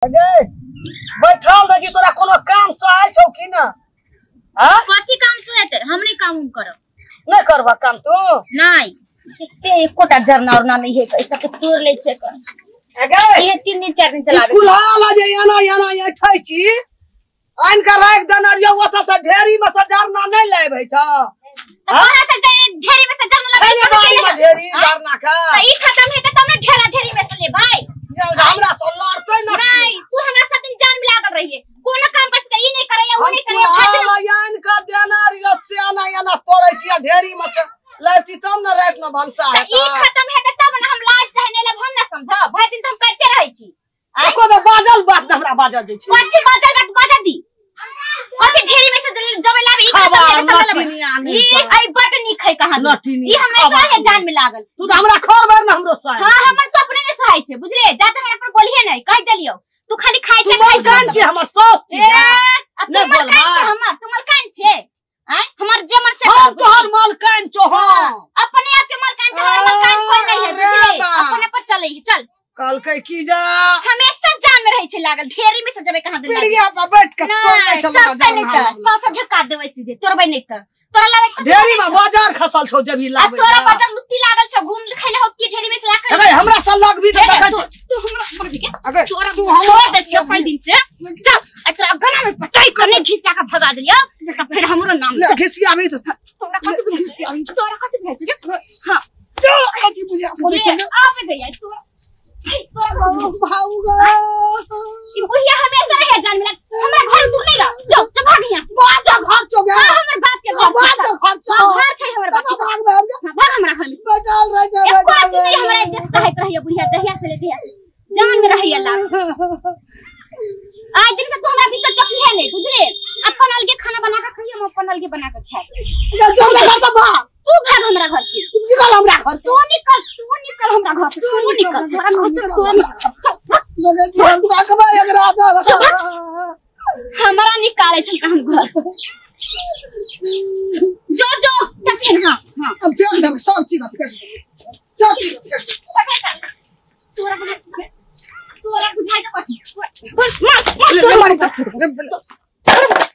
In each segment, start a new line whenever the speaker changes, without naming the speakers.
बैठल रही तोरा कोनो काम सहाय छौ कि ना? हां
कथि काम सहायते? हम नहीं काम करब।
नहीं करबा काम तू?
नहीं ते एकोटा जरना और ना नहीं है पैसा के तोड़ ले छे कर।
अगे
ये 3 दिन 4 दिन चलाबे।
कुलाला जे याना एठै छी। आइन का राख दनरिया ओता से ढेरी में से जरना नहीं लेबै छ।
तोरा से ढेरी में से जरना लेबै
बारी में ढेरी जरना का।
त ई खत्म हेते तब ना ढेरी में से लेबै।
हमरा से लड़तै ना।
नहीं तू हमरा साथ जान में लागल रहिए। कोनो काम कर त ई नहीं करैया ओ नहीं करैया।
कुलाला यान का देनारिया से याना तोड़ै छी ढेरी में से लैती तब ना रात में भंसा है।
ई खत्म हेते तब ना हम लाज चाहे नहीं लेब हम ना समझ। भाई दिन तुम करते रहै छी।
एको तो बाजल बात हमरा बाजा दै छी।
कथि बाजल बात बाजा दी। कथि ढेरी में से जबे लाबे ई खत्म हेते तब लेबै। ई आई बटनी खै कहां ई हमेशा है जान में लागल।
तू तो हमरा खोर भर ना हमरो सहाय।
हां हमर तो अपने ने सहाय छे बुझले। जाते हमरा पर बोलिए नहीं कह देलियो। तू खाली खाइ छे खाइ
जान छे हमर सब चीज
नहीं बोल हमर तुमर कान छे। हैं हमर जमर से
हां तोहर माल कान छो। हां
अपने आप से माल कान छे हमर माल कान कोई नहीं है बुझले। अपने पर चले चल
कल के की जा
हमेशा जान में रही छे लागल। ढेरी में से जबे कहां दे
पीड़िया पर बैठ के तोड़ै चला जा
नहीं त सासा झका देबै सीधे तोरबै नहीं त तोरा लागे
ढेरी में बाजार खसल छौ जब ई लाबै।
तोरा बाजार लुत्ती लागल छ घूम खैले हो की ढेरी में से लाकर।
अरे हमरा से लगबी त देखै
तू हमरा मर भी के
अगर
तोरा तू हमर दे छ पहले दिन से चल एकरा गना में पटाई करने घिसा के भगा दिलियो। जका फिर हमरो नाम
ले घिसिया भी तो
तोरा कथि बुझै छ तोरा कथि बुझै छ। हां
तो कथि बुझा बोलै छ
आबे गया तू
भाऊगा
ई बुढ़िया हमेशा रहे जान में हमरा घर दूर नहीं रह चल चल भाग यहां से
बाजा घर चो गया।
हमर बाप के घर घर छै हमर बाप के भाग हमरा घर में
बैठल रह जा
एक बात नहीं हमरा देख चाहत रहिए बुढ़िया जहिया से लेके जान में रहिए लाग। आज दिन से तू हमरा भीतर टकी है नहीं बुझले। अपन अलगे खाना बना के खइए हम अपन अलगे बना के खाए।
जो लगा तो भाग
तू भाग हमरा घर से।
तू निकल हमरा घर
तू निकल हमरा घर से तू निकल तोरा घर से तू
लगे ध्यान ताकबा एकरा
हमरा निकाले छ हम घर से। जो तफेन हां
अब फेंक दे सब चीज फेंक चल
तोरा बुझाइ छ कथि बस
मार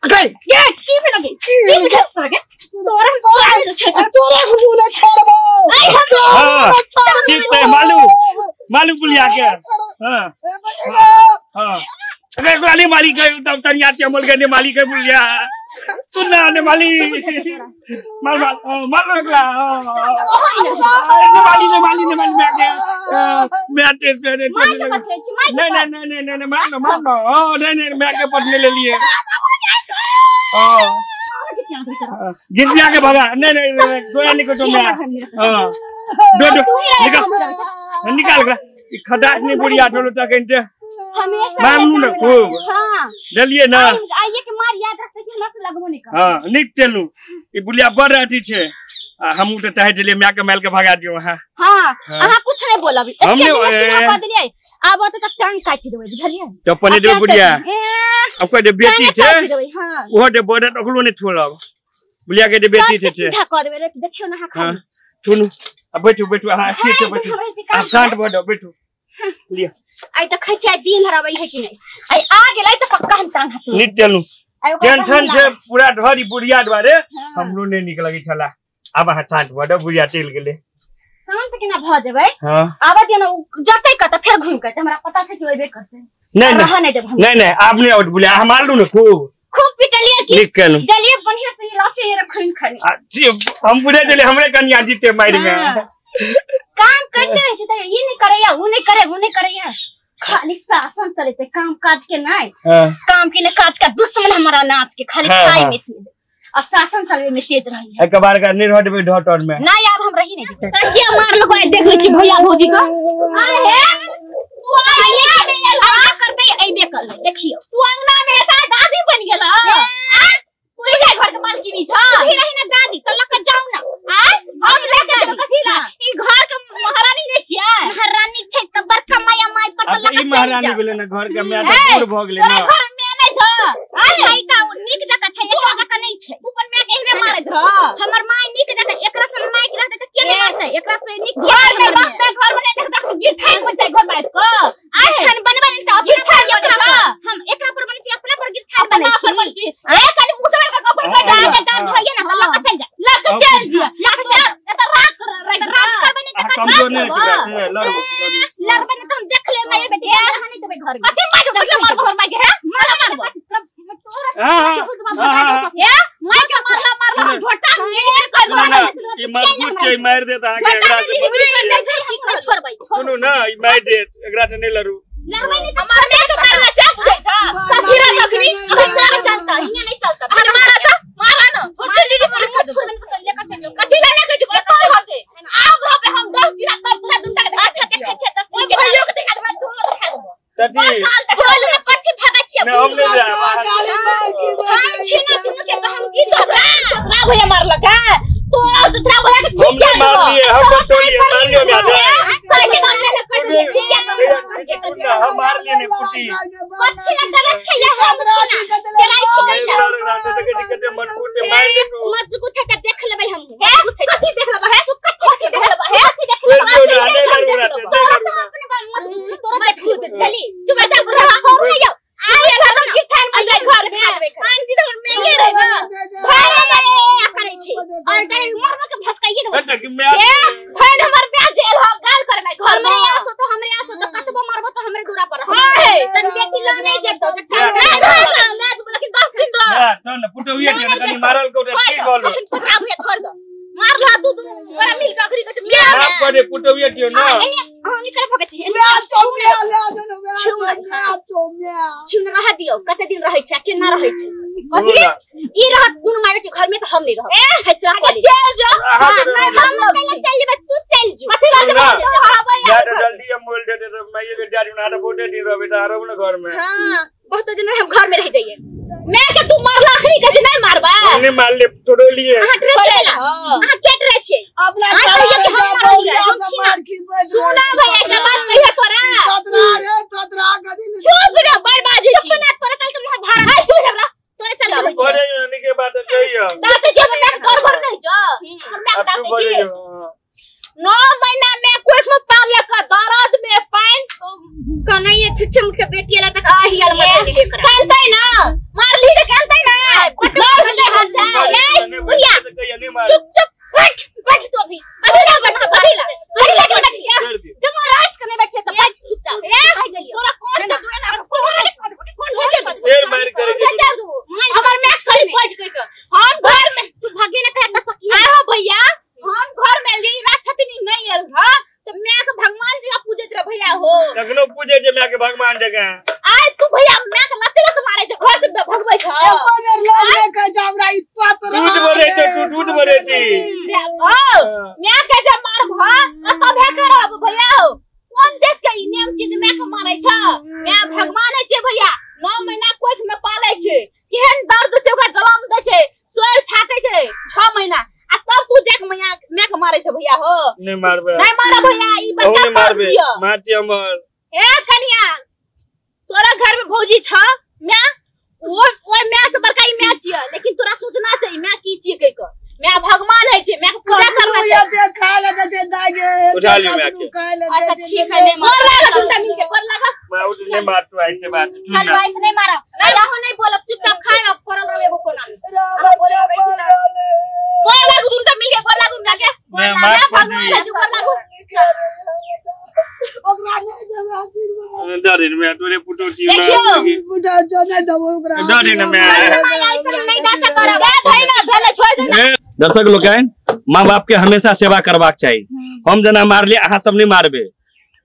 अरे
ये की पे लगे की बुझाइ छ लगे
तोरा हम ना छोड़बो।
हां ठीक है मालू बुलिया के। हां हां अरे वाली माली के तब तनिया के अमल के ने माली के बुलिया सुनना ने माली माल लगला ने माली में के मैं टेस्ट करे नहीं मार नहीं मैं के पटने ले लिए। हां गिरबिया के भगा नहीं गोया निकल तो मैं हां दो निकाल खदास नहीं बुढ़िया ठोलो तक
हमेशा
मामू न खूब
हां
डलिए ना
आइए के मार याद रख के हमरा से लगबो नहीं कर।
हां नहीं चलू ई बुलिया बड़ अथी छे हमहु त चाहे चले मैं के माल के भगा दियो। हां
हां अहा कुछ नहीं बोला अभी
हमने
कह दिलिए अब तो तक टांग काट देबै बुझलिए।
तो पने दे बुढ़िया अब कोई दे बेटी छे
हां
ओहो दे बड़ टकलो नहीं छोड़ब बुलिया के दे बेटी छे
सीधा कर देबै देखियो ना खा
सुनु अब बैठो हां ठीक है बैठो आप शांत बैठो बैठो लिया
आई त खै छै दिन हराबै है कि नहीं आई आ गेलै त पक्का हम टांग हाथ
नहीं चलू टेंशन से पूरा धरी बुढ़िया द्वारे हमरो नहीं निक लगी छला। अब शांत बैठो बुढ़िया चल गेले
शांत केना भ जेबै।
हां
आबत न जतै कत फेर घूम के हमरा पता छै कि ओइबे करतै
नहीं आप नहीं आउट बुलिया हम मारलू न खूब
पिटलिए कि
निकल
दलिए बढ़िया से लाते रखन खनी
हम बुढ़े चले हमरे कन्या जीते मार में
काम करते रहे छै त ई नहीं करैया उ नहीं करैया खाली शासन चलते काम काज के नहीं काम के ने काज का दुश्मन हमारा नाच के खाली खाई में तेज और शासन चलवे में तेज रही है।
एक बार का नहीं हटबे ढटन में
नहीं अब हम रही नहीं तकिया मार लो देख ले छी भैया भौजी का आए तू आइए आ करते अइबे कर देखियो तू अंगना में था दादी बन गेला तू ही घर के मालकिनी छ ही रही ना दादी त लक जाऊ ना हम लेके जब कथीला ई घर के महारानी रे छिया महारानी छै त बड़का माया माई पर लक
ई महारानी भेले ना घर के मैं तो पूर भ गेले ना
घर में नहीं छ आ छै का निक जका छै एक जका नहीं छै ऊपर में एहने मारत रह हमर माय निक देख एकरा से माय के रहते त के नहीं मारते एकरा से निक घर में देख देख गिरथाई पर जाय घर बात को आय खान बनबे नहीं त गिरथाई एकरा हम एकरा पर बने छी अपना पर गिरथाई बने छी ए कनी मुसबे का कपर पे जा के डर धइए ना लक चल जा लक चल जा लक चल त राज करबे नहीं त
कमजोर नहीं है
लड़बे नहीं त हम देख ले माय बेटी नहीं तो घर में कथि मार घर माय के है माला मारबो
ये मजबूत छै मार देत आगे एकरा से सुनु ना ई मार देत एकरा से नहीं लड़ू
लड़बै नहीं त हमर में के मारला से बुझै छ सफीरा लखनी ऐसा चलता हिया नहीं चलता अरे मारा ना छोटे दीदी पर रख दो लेके चल कथि ले लेके जी बस होते आओ घर पे हम 10 दिन तक पूरा दुटा के अच्छा देखे छ 10 दिन के भइयो के देखा मैं दोनों दिखा देबो
तटी
बोल में कथि भागा छ
मैं हमने जा
हम छीना तुम के तो हम की तोरा भैया मार लगा तोरा तो तोरा भैया के ठीक
हमने मार लिए हम बटोलिए मार लियो मैं
साइड मार ले कर ठीक है
हम मार लिए ने कुटी
कथि लगा छ या केलाई छिकल
रात मन कुटे मार दे तू
मजबूत है देख लेबै हम कथि देख लेबै है तू कथि देख लेबै है कथि देख लेबै तोरा देख खुद चली चुप जा छोड़ नहीं जाओ आए घर में गिरथान में जाय घर में मान दी तो में ये रह ना भाई करे छी और कहीं मरवा के भसकाइए दो भाई हमर ब्याह जेल हो गाल करबै घर में आसो तो हमरे आसो तो कतबो मारबो तो हमरे दूरा पर हां तन बेटी लो नहीं जेतो जट्टा मैं बोला कि 10 दिन रह
न पुटोइए के कनी मारल को ठीक बोल
पकड़ा भैया छोड़ दो मार ला तू बड़ा मिल बकरी के मिया
मार करे पुटोइए के ना
हां निकल भगे छी
मैं चौमिया ले आ जो मैं चौमिया
छुन रह दियो कते दिन रहै छै केना रहै छै कथि ई रहत दुनु माय बेटी घर में तो हम नहीं रहब फैसला कर चल जो हम पहले चल जेबे तू चल जो कथि ला जेबे
या जल्दी हम बोल देते तो मैं ये जारी ना तो बोटे दिन रह बेटा आरो ना घर में
हां बहुत दिन हम घर में रह जाइए मैं के तू मारला आखरी के नहीं मारबा
हमने मार ले थोड़ो लिए
हां ट्रेला हां केट रहे छे
अपना
मार की सुना भैया के बात नहीं है तोरा
तोतरा गदी
चुप रे बर्बादी छी ना तोरा चल तुम भाड़ा है चुप रे तोरे चल
करे नहीं के बात कहियो
दाते जे मैं कर नहीं जो मैं दाते छी 9 महीना में कोई में पाल लेकर दर्द में पान कन्हैया छुच्छे मुझके बेटी ला तक आही आल मत लेकर कांतै ना मार ली रे कांतै ना मार ले हट जा ए बुढ़िया चुप चुप बैठ तू अभी बदला बदला के बैठ जब राज करने बैठे तो बैठ चुपचाप ए आ गई तोरा कौन से दुए ना कौन हो जे
फिर मार करे
अगर मैं खाली बैठ गई तो हम घर में तू भागे ना कर सकी हां भैया हम घर में ली राक्षसनी नहीं आल हां तो मैं के भगवान जी का पूजत रे भैया हो
लगनो पूजे जे मैं के भगवान जगह
आज तू भैया मैं के लत मारे छ घर से भगबै छ
कोने ले के जामरा ई पातर
दूध भरे छ तू दूध भरे छी
ओ मैं के जे मार भा तब हे करब भैया हो कौन देश के ई नियम चीज मैं के मारे छ मैं भगवान है छ भैया 9 महीना कोख में पाले छ केहन दर्द से ओकरा जलम दे छ सोर छाटे छ 6 महीना आ तब तू जेक मैया मैं के मारे छ भैया हो
नहीं मारबे
नहीं मारा भैया ई बच्चा
मारबे मारती हमर
ए कन्या तोरा घर में भौजी छ मैं ओ मैं से बड़का ई मैं छियै लेकिन तोरा सोचना चाहिए मैं की छियै कह के मैं भगवान है छै मैं पूजा करना छै
ये खा ले जे दागे
उठा लियो मैं के
अच्छा ठीक है नहीं मार लगा तू मिल के कर लगा
मैं उठ नहीं मार तू ऐसे बात
चल भाई से नहीं मारा नहीं रहो नहीं बोलब चुपचाप खाए अब पड़ल रहे वो कोना में बोले बैठ ना बोल लागू तुम तो मिल के कर लागू जाके
मैं मार
भगवान है जो कर लागू
ओकरा ने जब आशीर्वाद
डरे मैं तोरे पुटोटी में
देखियो
बुढ़ा जो ने दब ओकरा
डरे न मैं
ऐसा नहीं दासा करब भाई ना भले छोड़ दे
दर्शक लोग माँ बाप के हमेशा सेवा करवाक चाहिए हम जना मार लिए अहाँ सब नहीं मारबे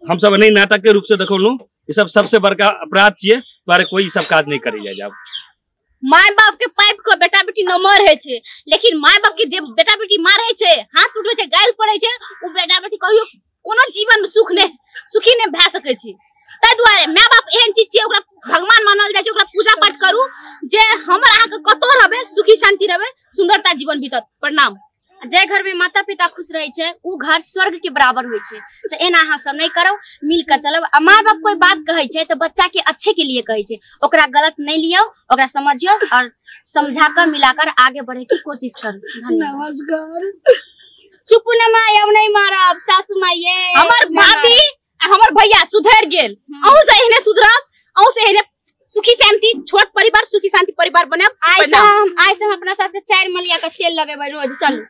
हम सब नहीं नाटक के रूप से देखो लू ये सब सबसे बड़का अपराध चाहिए तुम्हारे कोई सब काज नहीं करी जाए
माय बाप के पाइप को बेटा बेटी न मरे छे लेकिन माय बाप के जे बेटा बेटी मारे छे हाथ टूटे छे गाल पड़े छे उ बेटा बेटी कहियो कोनो जीवन में सुखी ने भए सके छी ताहि दुआरे माय बाप एहन चीज छै ओकरा भगवान मानल जाय छै ओकरा पूजा पाठ करू जे हमर अहाँ के कतो रहबे सुखी शांति रहबे सुंदरता जीवन बीतत। प्रणाम। जे घर में माता पिता खुश रहे छे उ घर स्वर्ग के बराबर होय छे। तो एना अहाँ सब नहीं करो, मिल कर चलब। माँ बाप कोई बात कहे छे तो बच्चा के अच्छे के लिए कहे छे, ओकरा गलत नहीं लियो, ओकरा समझियो और समझा कर मिलाकर आगे बढ़े की कोशिश करो।
नमस्कार।
चुप न माँ, अब नहीं मारब सासू माँ। ये
हमर भाभी हमर भैया सुधर गेल, अहू से एहने सुधरब, अहू से एहने सुखी शांति छोट परिवार सुखी शांति परिवार बनाब।
आइ से हम अपना सास के 4 मलिया का तेल लगेबै रोज। चलू।